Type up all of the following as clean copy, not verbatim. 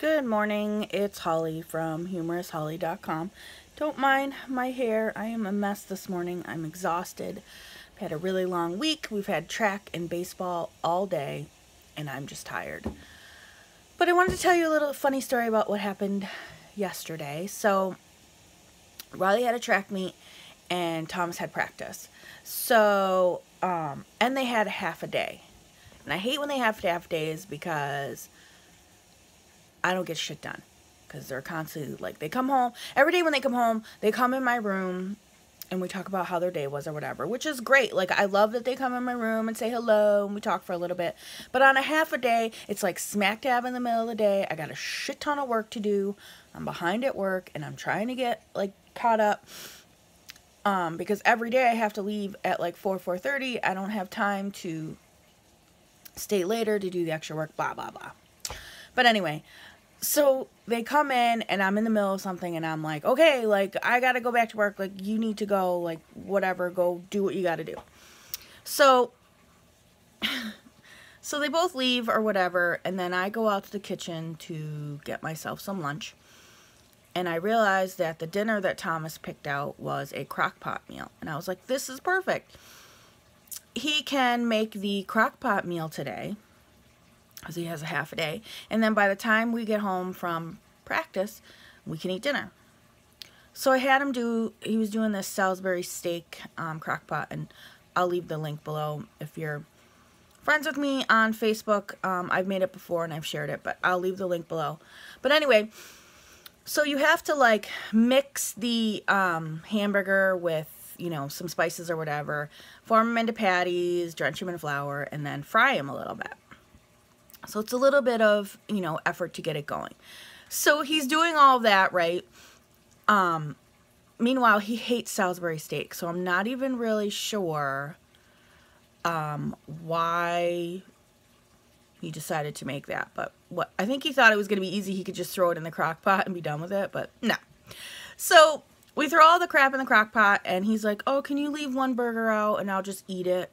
Good morning, it's Holly from humorousholly.com. Don't mind my hair, I am a mess this morning. I'm exhausted. I've had a really long week. We've had track and baseball all day, and I'm just tired. But I wanted to tell you a little funny story about what happened yesterday. So, Riley had a track meet, and Thomas had practice. So, and they had a half a day. And I hate when they have half days because I don't get shit done, because they're constantly, like, they come home, every day when they come home, they come in my room, and we talk about how their day was or whatever, which is great. Like, I love that they come in my room and say hello, and we talk for a little bit, but on a half a day, it's like smack dab in the middle of the day, I got a shit ton of work to do, I'm behind at work, and I'm trying to get, like, caught up, because every day I have to leave at, like, 4:30, I don't have time to stay later to do the extra work, blah, blah, blah. But anyway, so they come in and I'm in the middle of something and I'm like, okay, like, I gotta go back to work. Like, you need to go, like, whatever, go do what you gotta do. So they both leave or whatever, and then I go out to the kitchen to get myself some lunch. And I realized that the dinner that Thomas picked out was a crock pot meal. And I was like, this is perfect. He can make the crock pot meal today, because he has a half a day, and then by the time we get home from practice, we can eat dinner. So I had him he was doing this Salisbury steak crock pot, and I'll leave the link below if you're friends with me on Facebook. I've made it before and I've shared it, but I'll leave the link below. But anyway, so you have to, like, mix the hamburger with, you know, some spices or whatever, form them into patties, drench them in flour, and then fry them a little bit. So it's a little bit of, you know, effort to get it going. So he's doing all of that, right? Meanwhile, he hates Salisbury steak, so I'm not even really sure why he decided to make that. But I think he thought it was going to be easy. He could just throw it in the crock pot and be done with it, but no. So we throw all the crap in the crock pot, and he's like, oh, can you leave one burger out and I'll just eat it?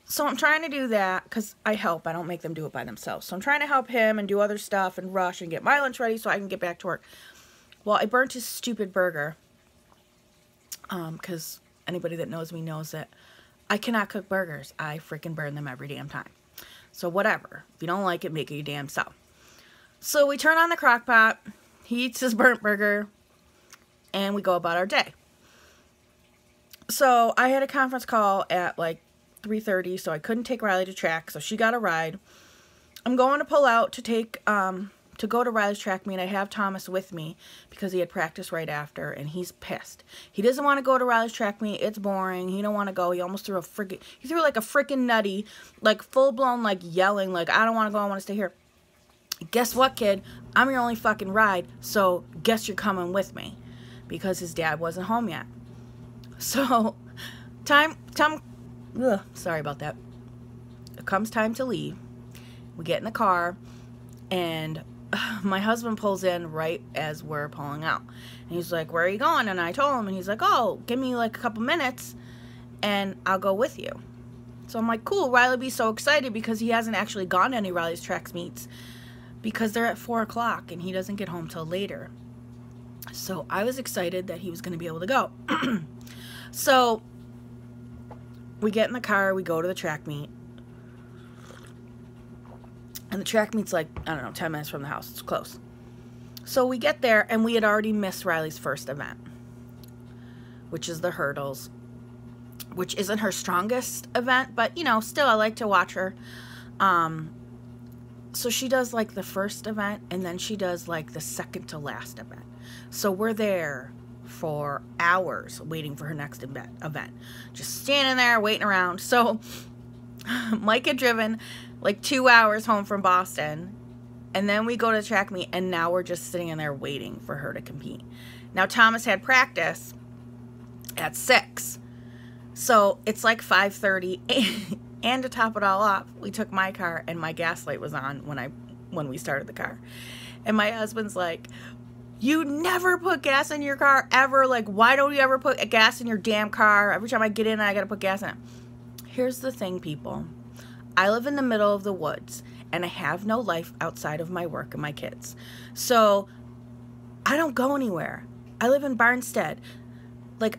So I'm trying to do that because I help. I don't make them do it by themselves. So I'm trying to help him and do other stuff and rush and get my lunch ready so I can get back to work. Well, I burnt his stupid burger because anybody that knows me knows that I cannot cook burgers. I freaking burn them every damn time. So whatever. If you don't like it, make it your damn self. So we turn on the crock pot. He eats his burnt burger. And we go about our day. So I had a conference call at like 3:30, so I couldn't take Riley to track, so she got a ride. I'm going to pull out to go to Riley's track meet. I have Thomas with me because he had practice right after, and he's pissed. He doesn't want to go to Riley's track meet. It's boring. He don't want to go. He almost threw like a freaking nutty, like full-blown, like yelling, like, I don't want to go, I want to stay here. Guess what, kid? I'm your only fucking ride, so guess you're coming with me, because his dad wasn't home yet. So sorry about that. It comes time to leave. We get in the car, and my husband pulls in right as we're pulling out. And he's like, where are you going? And I told him, and he's like, oh, give me like a couple minutes, and I'll go with you. So I'm like, cool. Riley'll be so excited because he hasn't actually gone to any Riley's tracks meets because they're at 4 o'clock, and he doesn't get home till later. So I was excited that he was going to be able to go. So we get in the car, we go to the track meet. And the track meet's like, I don't know, 10 minutes from the house. It's close. So we get there, and we had already missed Riley's first event, which is the hurdles, which isn't her strongest event, but, you know, still I like to watch her. So she does, like, the first event, and then she does, like, the second to last event. So we're there for hours waiting for her next event. Just standing there, waiting around. So Mike had driven like 2 hours home from Boston, and then we go to the track meet, and now we're just sitting in there waiting for her to compete. Now Thomas had practice at 6. So it's like 5:30, and to top it all off, we took my car, and my gas light was on when we started the car. And my husband's like, you never put gas in your car, ever. Like, why don't you ever put gas in your damn car? Every time I get in, I gotta put gas in it. Here's the thing, people. I live in the middle of the woods, and I have no life outside of my work and my kids. So I don't go anywhere. I live in Barnstead. Like,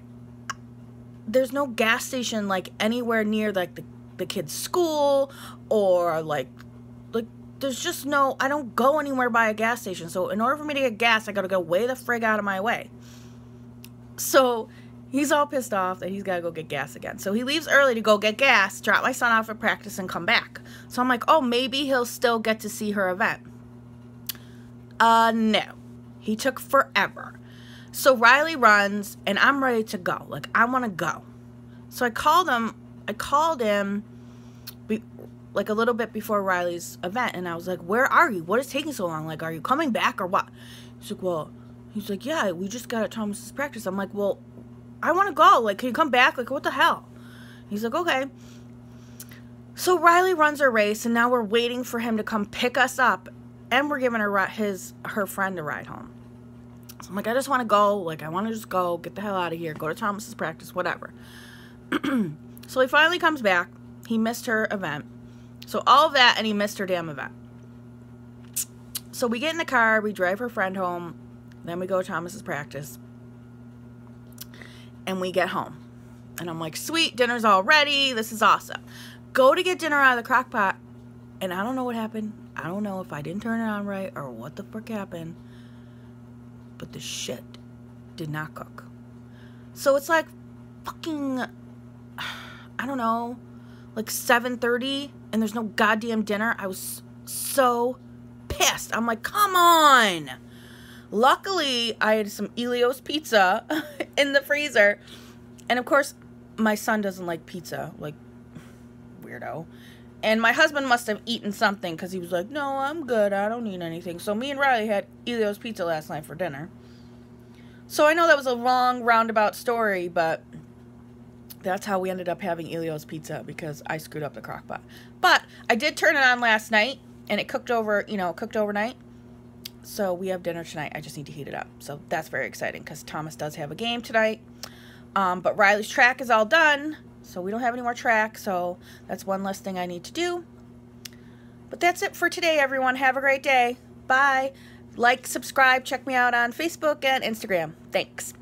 there's no gas station like anywhere near like the kids' school, or like there's just no, I don't go anywhere by a gas station. So in order for me to get gas, I gotta go way the frig out of my way. So he's all pissed off that he's gotta go get gas again. So he leaves early to go get gas, drop my son off at practice, and come back. So I'm like, oh, maybe he'll still get to see her event. No. He took forever. So Riley runs, and I'm ready to go. Like, I want to go. So I called him like a little bit before Riley's event, and I was like, where are you? What is taking so long? Like, are you coming back or what? He's like, yeah, we just got at Thomas's practice. I'm like, well, I want to go. Like, can you come back? Like, what the hell? He's like, okay. So Riley runs her race, and now we're waiting for him to come pick us up, and we're giving her friend a ride home. So I'm like, I just want to go. Like, I want to just go, get the hell out of here, go to Thomas's practice, whatever. So he finally comes back. He missed her event. So all of that, and he missed her damn event. So we get in the car, we drive her friend home, then we go to Thomas's practice, and we get home. And I'm like, sweet, dinner's all ready, this is awesome. Go to get dinner out of the crock pot, and I don't know what happened. I don't know if I didn't turn it on right or what the frick happened, but the shit did not cook. So it's like fucking, I don't know, like 7:30, and there's no goddamn dinner. I was so pissed. I'm like, come on. Luckily, I had some Elio's pizza in the freezer. And of course, my son doesn't like pizza, like, weirdo. And my husband must have eaten something, because he was like, no, I'm good, I don't need anything. So me and Riley had Elio's pizza last night for dinner. So I know that was a long, roundabout story, but that's how we ended up having Elio's pizza, because I screwed up the crock pot. But I did turn it on last night, and it cooked overnight. So we have dinner tonight. I just need to heat it up. So that's very exciting, because Thomas does have a game tonight. But Riley's track is all done, so we don't have any more track. So that's one less thing I need to do. But that's it for today, everyone. Have a great day. Bye. Like, subscribe, check me out on Facebook and Instagram. Thanks.